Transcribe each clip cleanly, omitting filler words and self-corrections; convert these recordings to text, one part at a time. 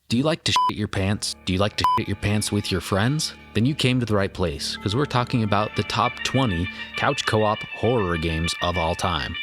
Do you like to shit your pants? Do you like to shit your pants with your friends? Then you came to the right place, because we're talking about the top 20 couch co-op horror games of all time.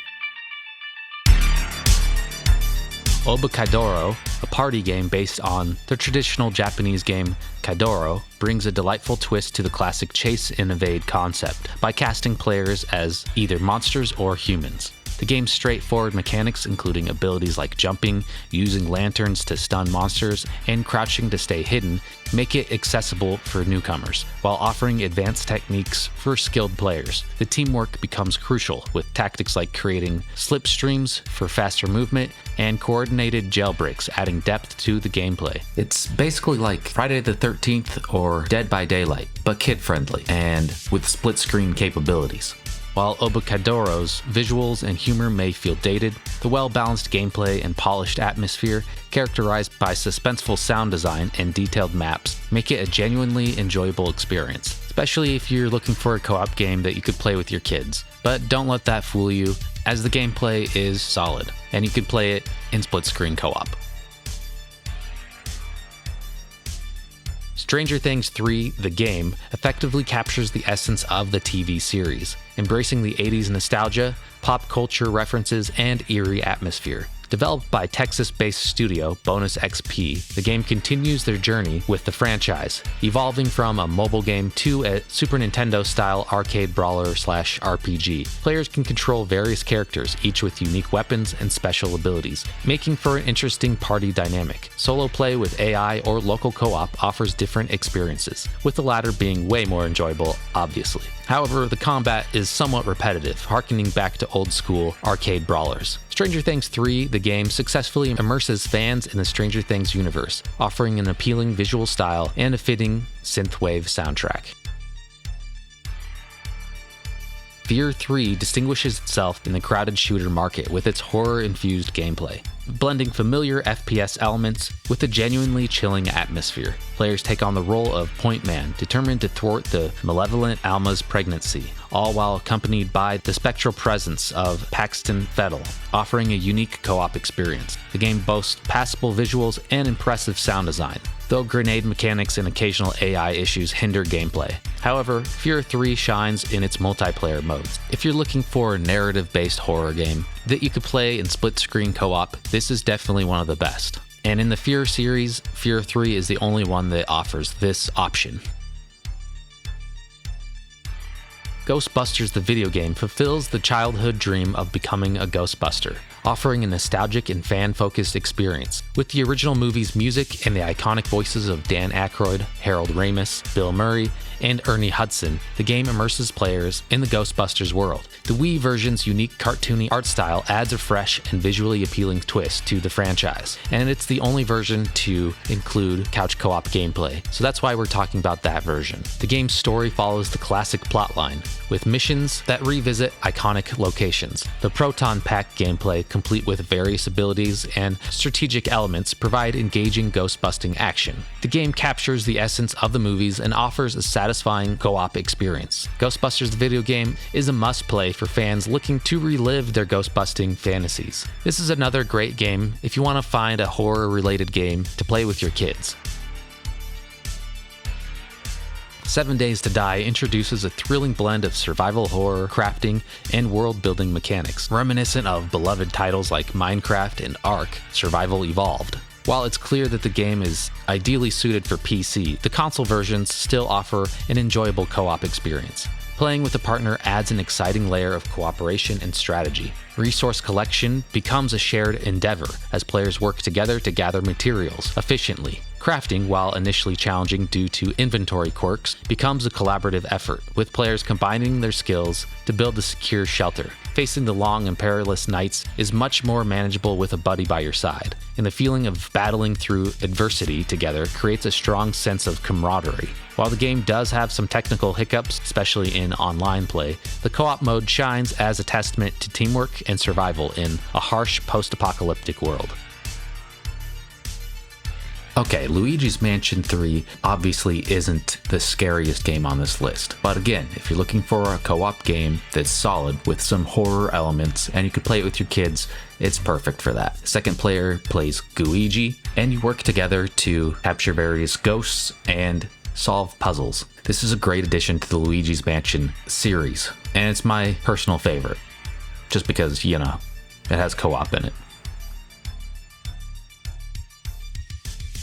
OBAKEIDORO, a party game based on the traditional Japanese game Kaidoro, brings a delightful twist to the classic chase and evade concept by casting players as either monsters or humans. The game's straightforward mechanics, including abilities like jumping, using lanterns to stun monsters, and crouching to stay hidden, make it accessible for newcomers, while offering advanced techniques for skilled players. The teamwork becomes crucial, with tactics like creating slipstreams for faster movement and coordinated jailbreaks adding depth to the gameplay. It's basically like Friday the 13th or Dead by Daylight, but kid-friendly and with split-screen capabilities. While OBAKEIDORO's visuals and humor may feel dated, the well-balanced gameplay and polished atmosphere, characterized by suspenseful sound design and detailed maps, make it a genuinely enjoyable experience, especially if you're looking for a co-op game that you could play with your kids. But don't let that fool you, as the gameplay is solid, and you could play it in split-screen co-op. Stranger Things 3, the game, effectively captures the essence of the TV series, embracing the 80s nostalgia, pop culture references, and eerie atmosphere. Developed by Texas-based studio Bonus XP, the game continues their journey with the franchise, evolving from a mobile game to a Super Nintendo-style arcade brawler/RPG. Players can control various characters, each with unique weapons and special abilities, making for an interesting party dynamic. Solo play with AI or local co-op offers different experiences, with the latter being way more enjoyable, obviously. However, the combat is somewhat repetitive, harkening back to old-school arcade brawlers. Stranger Things 3, the game, successfully immerses fans in the Stranger Things universe, offering an appealing visual style and a fitting synthwave soundtrack. Fear 3 distinguishes itself in the crowded shooter market with its horror-infused gameplay, blending familiar FPS elements with a genuinely chilling atmosphere. Players take on the role of Point Man, determined to thwart the malevolent Alma's pregnancy, all while accompanied by the spectral presence of Paxton Fettel, offering a unique co-op experience. The game boasts passable visuals and impressive sound design, though grenade mechanics and occasional AI issues hinder gameplay. However, Fear 3 shines in its multiplayer modes. If you're looking for a narrative-based horror game that you could play in split-screen co-op, this is definitely one of the best. And in the Fear series, Fear 3 is the only one that offers this option. Ghostbusters the video game fulfills the childhood dream of becoming a Ghostbuster, offering a nostalgic and fan-focused experience. With the original movie's music and the iconic voices of Dan Aykroyd, Harold Ramis, Bill Murray, and Ernie Hudson, the game immerses players in the Ghostbusters world. The Wii version's unique cartoony art style adds a fresh and visually appealing twist to the franchise, and it's the only version to include couch co-op gameplay, so that's why we're talking about that version. The game's story follows the classic plotline, with missions that revisit iconic locations. The Proton Pack gameplay, complete with various abilities and strategic elements, provide engaging ghost-busting action. The game captures the essence of the movies and offers a satisfying co-op experience. Ghostbusters the video game is a must-play for fans looking to relive their ghost-busting fantasies. This is another great game if you want to find a horror-related game to play with your kids. 7 Days to Die introduces a thrilling blend of survival horror, crafting, and world-building mechanics, reminiscent of beloved titles like Minecraft and Ark: Survival Evolved. While it's clear that the game is ideally suited for PC, the console versions still offer an enjoyable co-op experience. Playing with a partner adds an exciting layer of cooperation and strategy. Resource collection becomes a shared endeavor as players work together to gather materials efficiently. Crafting, while initially challenging due to inventory quirks, becomes a collaborative effort, with players combining their skills to build a secure shelter. Facing the long and perilous nights is much more manageable with a buddy by your side, and the feeling of battling through adversity together creates a strong sense of camaraderie. While the game does have some technical hiccups, especially in online play, the co-op mode shines as a testament to teamwork and survival in a harsh post-apocalyptic world. Okay, Luigi's Mansion 3 obviously isn't the scariest game on this list, but again, if you're looking for a co-op game that's solid with some horror elements and you could play it with your kids, it's perfect for that. Second player plays Luigi, and you work together to capture various ghosts and solve puzzles. This is a great addition to the Luigi's Mansion series, and it's my personal favorite, just because, you know, it has co-op in it.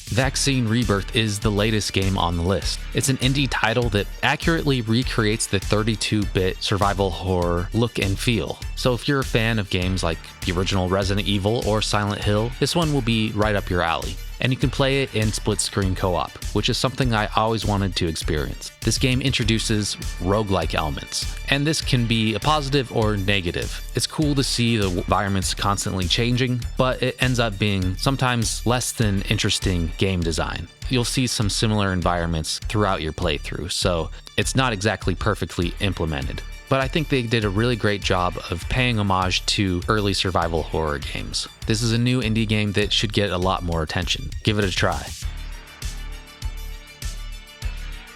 Vaccine Rebirth is the latest game on the list. It's an indie title that accurately recreates the 32-bit survival horror look and feel. So if you're a fan of games like the original Resident Evil or Silent Hill, this one will be right up your alley. And you can play it in split-screen co-op, which is something I always wanted to experience. This game introduces roguelike elements, and this can be a positive or negative. It's cool to see the environments constantly changing, but it ends up being sometimes less than interesting game design. You'll see some similar environments throughout your playthrough, so it's not exactly perfectly implemented. But I think they did a really great job of paying homage to early survival horror games. This is a new indie game that should get a lot more attention. Give it a try.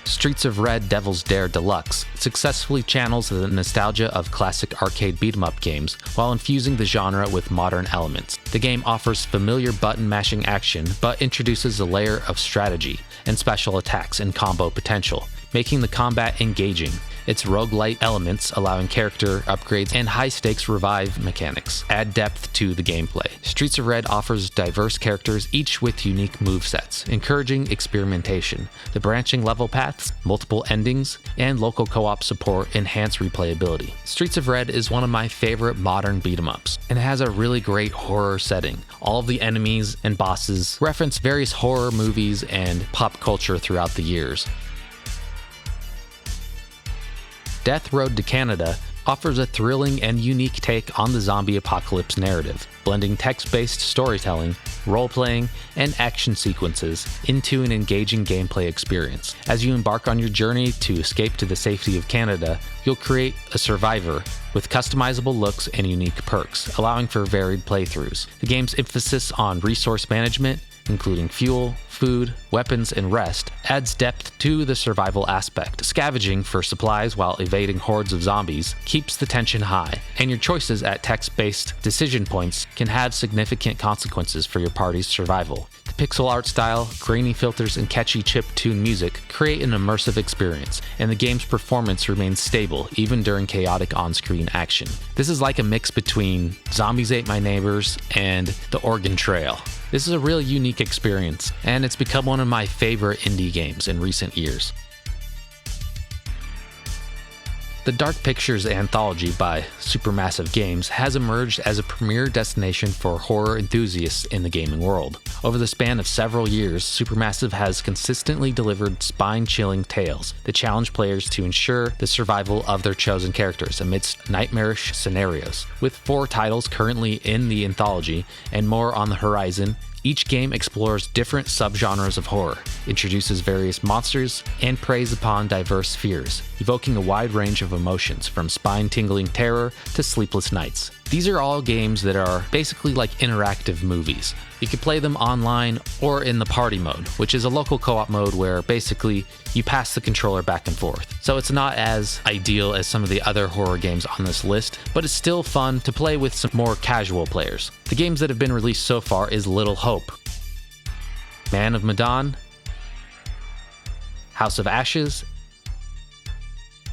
Streets of Red Devil's Dare Deluxe successfully channels the nostalgia of classic arcade beat-em-up games while infusing the genre with modern elements. The game offers familiar button-mashing action, but introduces a layer of strategy and special attacks and combo potential, making the combat engaging. Its roguelite elements, allowing character upgrades and high-stakes revive mechanics, add depth to the gameplay. Streets of Red offers diverse characters, each with unique movesets, encouraging experimentation. The branching level paths, multiple endings, and local co-op support enhance replayability. Streets of Red is one of my favorite modern beat-em-ups, and it has a really great horror setting. All of the enemies and bosses reference various horror movies and pop culture throughout the years. Death Road to Canada offers a thrilling and unique take on the zombie apocalypse narrative, blending text-based storytelling, role-playing, and action sequences into an engaging gameplay experience. As you embark on your journey to escape to the safety of Canada, you'll create a survivor with customizable looks and unique perks, allowing for varied playthroughs. The game's emphasis on resource management, including fuel, food, weapons, and rest, adds depth to the survival aspect. Scavenging for supplies while evading hordes of zombies keeps the tension high, and your choices at text-based decision points can have significant consequences for your party's survival. The pixel art style, grainy filters, and catchy chip-tune music create an immersive experience, and the game's performance remains stable even during chaotic on-screen action. This is like a mix between Zombies Ate My Neighbors and The Oregon Trail. This is a really unique experience, and it's become one of my favorite indie games in recent years. The Dark Pictures Anthology by Supermassive Games has emerged as a premier destination for horror enthusiasts in the gaming world. Over the span of several years, Supermassive has consistently delivered spine-chilling tales that challenge players to ensure the survival of their chosen characters amidst nightmarish scenarios. With 4 titles currently in the anthology and more on the horizon, each game explores different subgenres of horror, introduces various monsters, and preys upon diverse fears, evoking a wide range of emotions from spine-tingling terror to sleepless nights. These are all games that are basically like interactive movies. You can play them online or in the party mode, which is a local co-op mode where basically you pass the controller back and forth. So it's not as ideal as some of the other horror games on this list, but it's still fun to play with some more casual players. The games that have been released so far is Little Hope, Man of Medan, House of Ashes,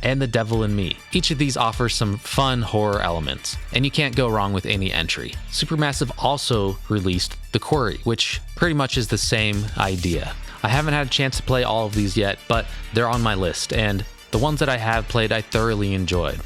and The Devil in Me. Each of these offers some fun horror elements, and you can't go wrong with any entry. Supermassive also released The Quarry, which pretty much is the same idea. I haven't had a chance to play all of these yet, but they're on my list, and the ones that I have played I thoroughly enjoyed.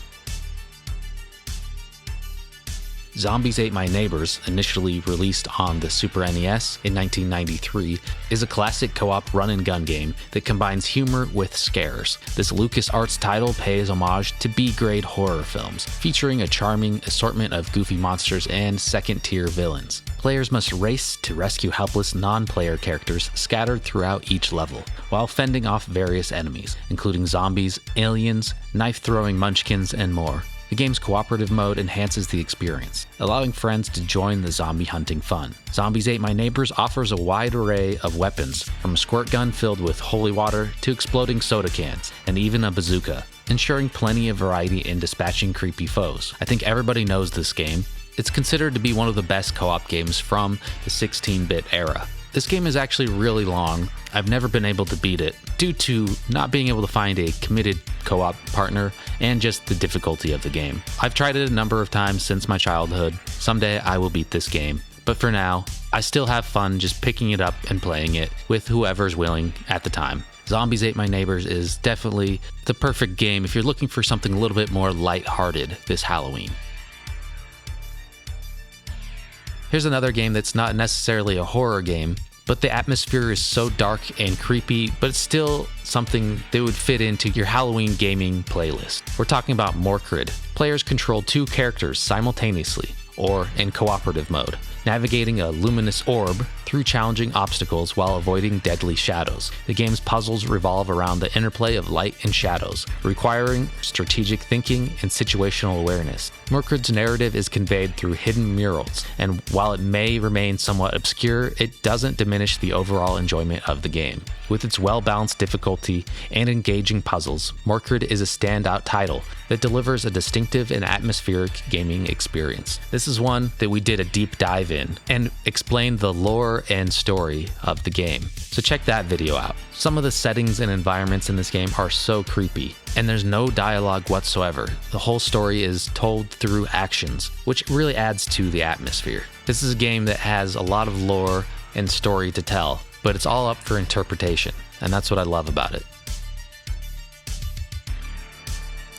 Zombies Ate My Neighbors, initially released on the Super NES in 1993, is a classic co-op run-and-gun game that combines humor with scares. This LucasArts title pays homage to B-grade horror films, featuring a charming assortment of goofy monsters and second-tier villains. Players must race to rescue helpless non-player characters scattered throughout each level, while fending off various enemies, including zombies, aliens, knife-throwing munchkins, and more. The game's cooperative mode enhances the experience, allowing friends to join the zombie hunting fun. Zombies Ate My Neighbors offers a wide array of weapons, from a squirt gun filled with holy water to exploding soda cans, and even a bazooka, ensuring plenty of variety in dispatching creepy foes. I think everybody knows this game. It's considered to be one of the best co-op games from the 16-bit era. This game is actually really long. I've never been able to beat it due to not being able to find a committed co-op partner and just the difficulty of the game. I've tried it a number of times since my childhood. Someday I will beat this game, but for now, I still have fun just picking it up and playing it with whoever's willing at the time. Zombies Ate My Neighbors is definitely the perfect game if you're looking for something a little bit more lighthearted this Halloween. Here's another game that's not necessarily a horror game, but the atmosphere is so dark and creepy, but it's still something that would fit into your Halloween gaming playlist. We're talking about Morkredd. Players control two characters simultaneously, or in cooperative mode, navigating a luminous orb through challenging obstacles while avoiding deadly shadows. The game's puzzles revolve around the interplay of light and shadows, requiring strategic thinking and situational awareness. Morkredd's narrative is conveyed through hidden murals, and while it may remain somewhat obscure, it doesn't diminish the overall enjoyment of the game. With its well-balanced difficulty and engaging puzzles, Morkredd is a standout title that delivers a distinctive and atmospheric gaming experience. This is one that we did a deep dive in and explained the lore and story of the game, so check that video out. Some of the settings and environments in this game are so creepy, and there's no dialogue whatsoever. The whole story is told through actions, which really adds to the atmosphere. This is a game that has a lot of lore and story to tell, but it's all up for interpretation, and that's what I love about it.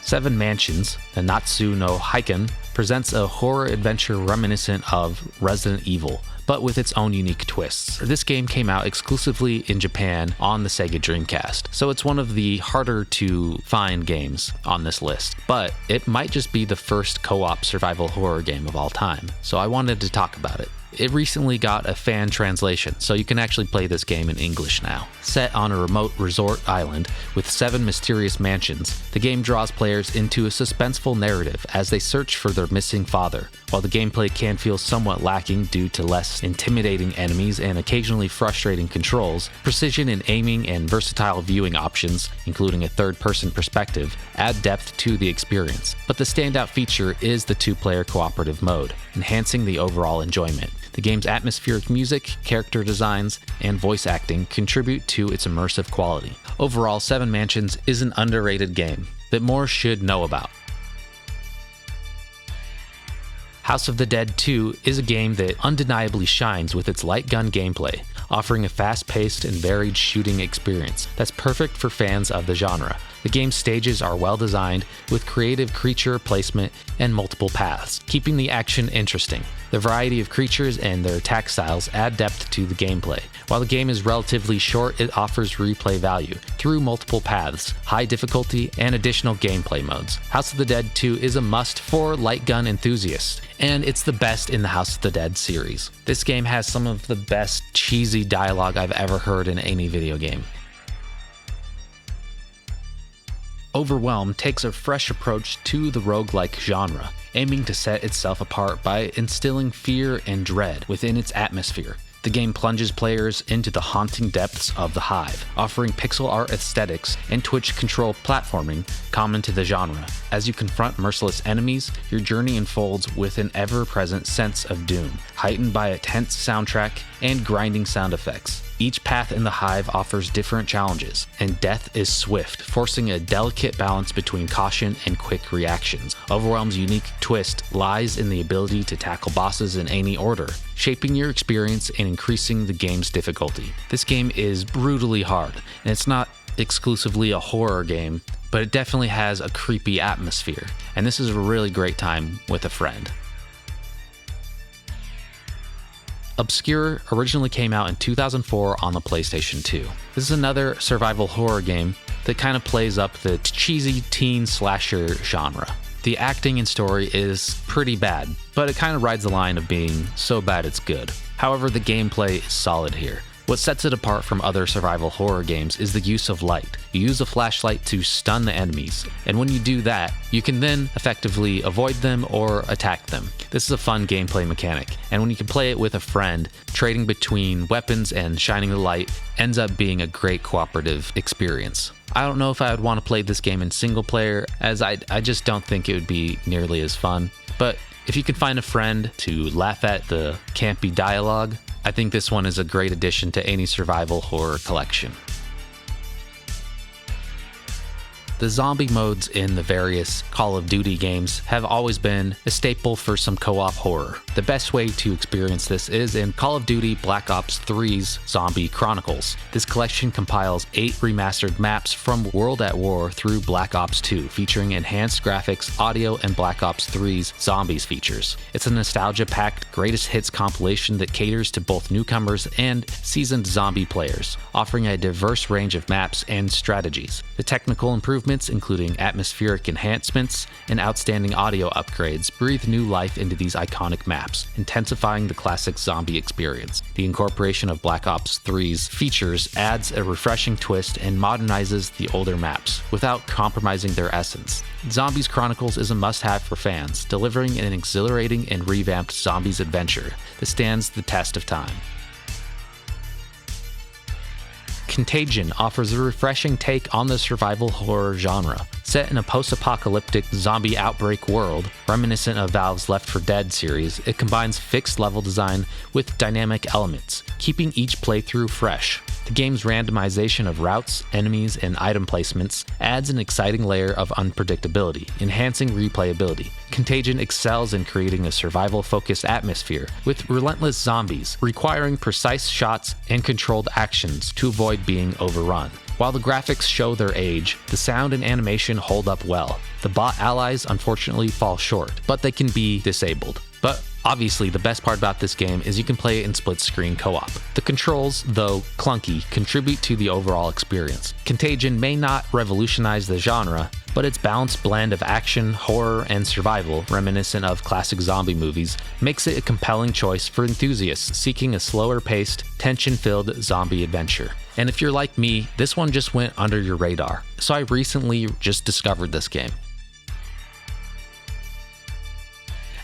Seven Mansions, the Natsu no Haiken, presents a horror adventure reminiscent of Resident Evil, but with its own unique twists. This game came out exclusively in Japan on the Sega Dreamcast, so it's one of the harder to find games on this list, but it might just be the first co-op survival horror game of all time, so I wanted to talk about it. It recently got a fan translation, so you can actually play this game in English now. Set on a remote resort island with 7 mysterious mansions, the game draws players into a suspenseful narrative as they search for their missing father. While the gameplay can feel somewhat lacking due to less intimidating enemies and occasionally frustrating controls, precision in aiming and versatile viewing options, including a third-person perspective, add depth to the experience. But the standout feature is the 2-player cooperative mode, enhancing the overall enjoyment. The game's atmospheric music, character designs, and voice acting contribute to its immersive quality. Overall, Seven Mansions is an underrated game that more should know about. House of the Dead 2 is a game that undeniably shines with its light gun gameplay, offering a fast-paced and varied shooting experience that's perfect for fans of the genre. The game's stages are well designed, with creative creature placement and multiple paths, keeping the action interesting. The variety of creatures and their attack styles add depth to the gameplay. While the game is relatively short, it offers replay value through multiple paths, high difficulty, and additional gameplay modes. House of the Dead 2 is a must for light gun enthusiasts, and it's the best in the House of the Dead series. This game has some of the best cheesy dialogue I've ever heard in any video game. Overwhelm takes a fresh approach to the roguelike genre, aiming to set itself apart by instilling fear and dread within its atmosphere. The game plunges players into the haunting depths of the Hive, offering pixel art aesthetics and Twitch-control platforming common to the genre. As you confront merciless enemies, your journey unfolds with an ever-present sense of doom, heightened by a tense soundtrack and grinding sound effects. Each path in the Hive offers different challenges, and death is swift, forcing a delicate balance between caution and quick reactions. Overwhelm's unique twist lies in the ability to tackle bosses in any order, shaping your experience and increasing the game's difficulty. This game is brutally hard, and it's not exclusively a horror game, but it definitely has a creepy atmosphere, and this is a really great time with a friend. Obscure originally came out in 2004 on the PlayStation 2. This is another survival horror game that kind of plays up the cheesy teen slasher genre. The acting and story is pretty bad, but it kind of rides the line of being so bad it's good. However, the gameplay is solid here. What sets it apart from other survival horror games is the use of light. You use a flashlight to stun the enemies, and when you do that, you can then effectively avoid them or attack them. This is a fun gameplay mechanic, and when you can play it with a friend, trading between weapons and shining the light ends up being a great cooperative experience. I don't know if I would want to play this game in single player, as I just don't think it would be nearly as fun, but if you can find a friend to laugh at the campy dialogue, I think this one is a great addition to any survival horror collection. The zombie modes in the various Call of Duty games have always been a staple for some co-op horror. The best way to experience this is in Call of Duty Black Ops 3's Zombie Chronicles. This collection compiles 8 remastered maps from World at War through Black Ops 2, featuring enhanced graphics, audio, and Black Ops 3's Zombies features. It's a nostalgia-packed greatest hits compilation that caters to both newcomers and seasoned zombie players, offering a diverse range of maps and strategies. The technical improvements, including atmospheric enhancements and outstanding audio upgrades, breathe new life into these iconic maps, intensifying the classic zombie experience. The incorporation of Black Ops 3's features adds a refreshing twist and modernizes the older maps, without compromising their essence. Zombies Chronicles is a must-have for fans, delivering an exhilarating and revamped zombies adventure that stands the test of time. Contagion offers a refreshing take on the survival horror genre. Set in a post-apocalyptic zombie outbreak world, reminiscent of Valve's Left 4 Dead series, it combines fixed level design with dynamic elements, keeping each playthrough fresh. The game's randomization of routes, enemies, and item placements adds an exciting layer of unpredictability, enhancing replayability. Contagion excels in creating a survival-focused atmosphere, with relentless zombies requiring precise shots and controlled actions to avoid being overrun. While the graphics show their age, the sound and animation hold up well. The bot allies unfortunately fall short, but they can be disabled. But obviously, the best part about this game is you can play it in split-screen co-op. The controls, though clunky, contribute to the overall experience. Contagion may not revolutionize the genre, but its balanced blend of action, horror, and survival, reminiscent of classic zombie movies, makes it a compelling choice for enthusiasts seeking a slower-paced, tension-filled zombie adventure. And if you're like me, this one just went under your radar, so I recently just discovered this game.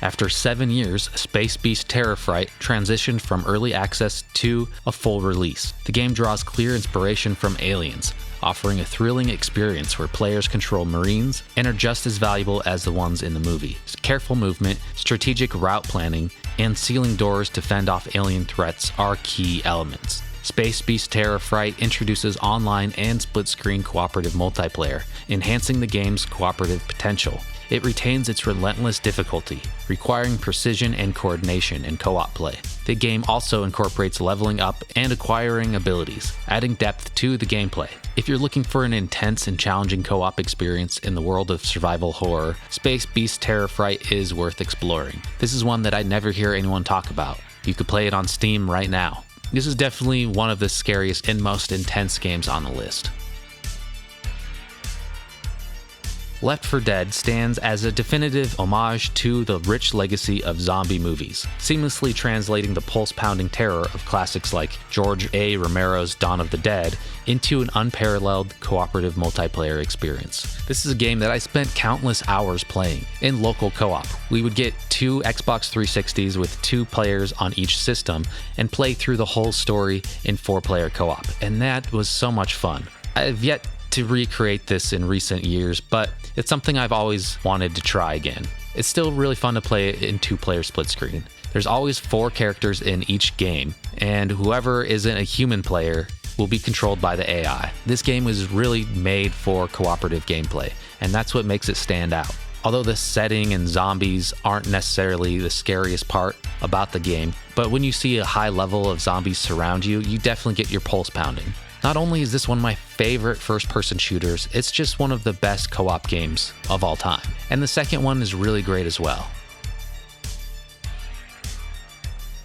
After 7 years, Space Beast Terror Fright transitioned from early access to a full release. The game draws clear inspiration from Aliens, offering a thrilling experience where players control Marines and are just as valuable as the ones in the movie. Careful movement, strategic route planning, and sealing doors to fend off alien threats are key elements. Space Beast Terror Fright introduces online and split-screen cooperative multiplayer, enhancing the game's cooperative potential. It retains its relentless difficulty, requiring precision and coordination in co-op play. The game also incorporates leveling up and acquiring abilities, adding depth to the gameplay. If you're looking for an intense and challenging co-op experience in the world of survival horror, Space Beast Terror Fright is worth exploring. This is one that I never hear anyone talk about. You could play it on Steam right now. This is definitely one of the scariest and most intense games on the list. Left 4 Dead stands as a definitive homage to the rich legacy of zombie movies, seamlessly translating the pulse-pounding terror of classics like George A. Romero's Dawn of the Dead into an unparalleled cooperative multiplayer experience. This is a game that I spent countless hours playing in local co-op. We would get 2 Xbox 360s with 2 players on each system and play through the whole story in 4-player co-op, and that was so much fun. I've yet to recreate this in recent years, but it's something I've always wanted to try again. It's still really fun to play it in 2-player split screen. There's always 4 characters in each game, and whoever isn't a human player will be controlled by the AI. This game was really made for cooperative gameplay, and that's what makes it stand out. Although the setting and zombies aren't necessarily the scariest part about the game, but when you see a high level of zombies surround you, you definitely get your pulse pounding. Not only is this one of my favorite first-person shooters, it's just one of the best co-op games of all time. And the second one is really great as well.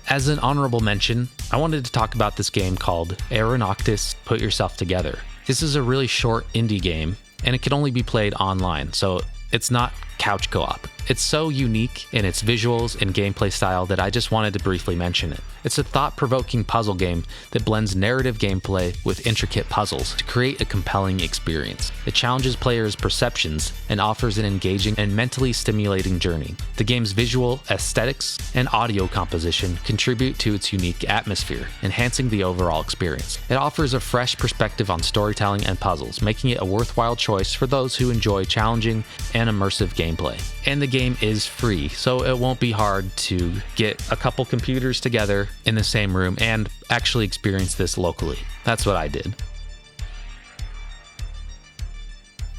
As an honorable mention, I wanted to talk about this game called Eronoctosis Put Yourself Together. This is a really short indie game, and it can only be played online, so it's not couch co-op. It's so unique in its visuals and gameplay style that I just wanted to briefly mention it. It's a thought-provoking puzzle game that blends narrative gameplay with intricate puzzles to create a compelling experience. It challenges players' perceptions and offers an engaging and mentally stimulating journey. The game's visual, aesthetics, and audio composition contribute to its unique atmosphere, enhancing the overall experience. It offers a fresh perspective on storytelling and puzzles, making it a worthwhile choice for those who enjoy challenging and immersive gameplay. And the game is free, so it won't be hard to get a couple computers together in the same room and actually experience this locally. That's what I did.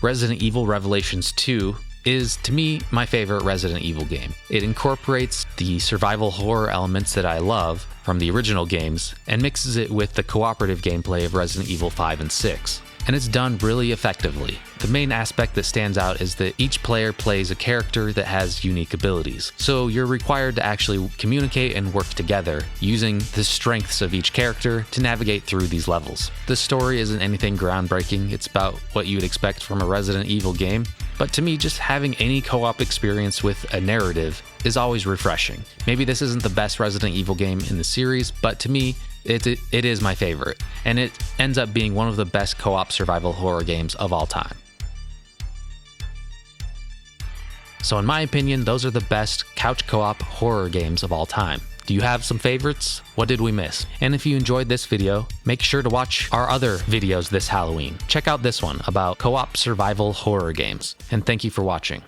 Resident Evil Revelations 2 is, to me, my favorite Resident Evil game. It incorporates the survival horror elements that I love from the original games and mixes it with the cooperative gameplay of Resident Evil 5 and 6. And it's done really effectively. The main aspect that stands out is that each player plays a character that has unique abilities. So you're required to actually communicate and work together, using the strengths of each character to navigate through these levels. The story isn't anything groundbreaking, it's about what you would expect from a Resident Evil game. But to me, just having any co-op experience with a narrative is always refreshing. Maybe this isn't the best Resident Evil game in the series, but to me, it is my favorite, and it ends up being one of the best co-op survival horror games of all time. So in my opinion, those are the best couch co-op horror games of all time. Do you have some favorites? What did we miss? And if you enjoyed this video, make sure to watch our other videos this Halloween. Check out this one about co-op survival horror games. And thank you for watching.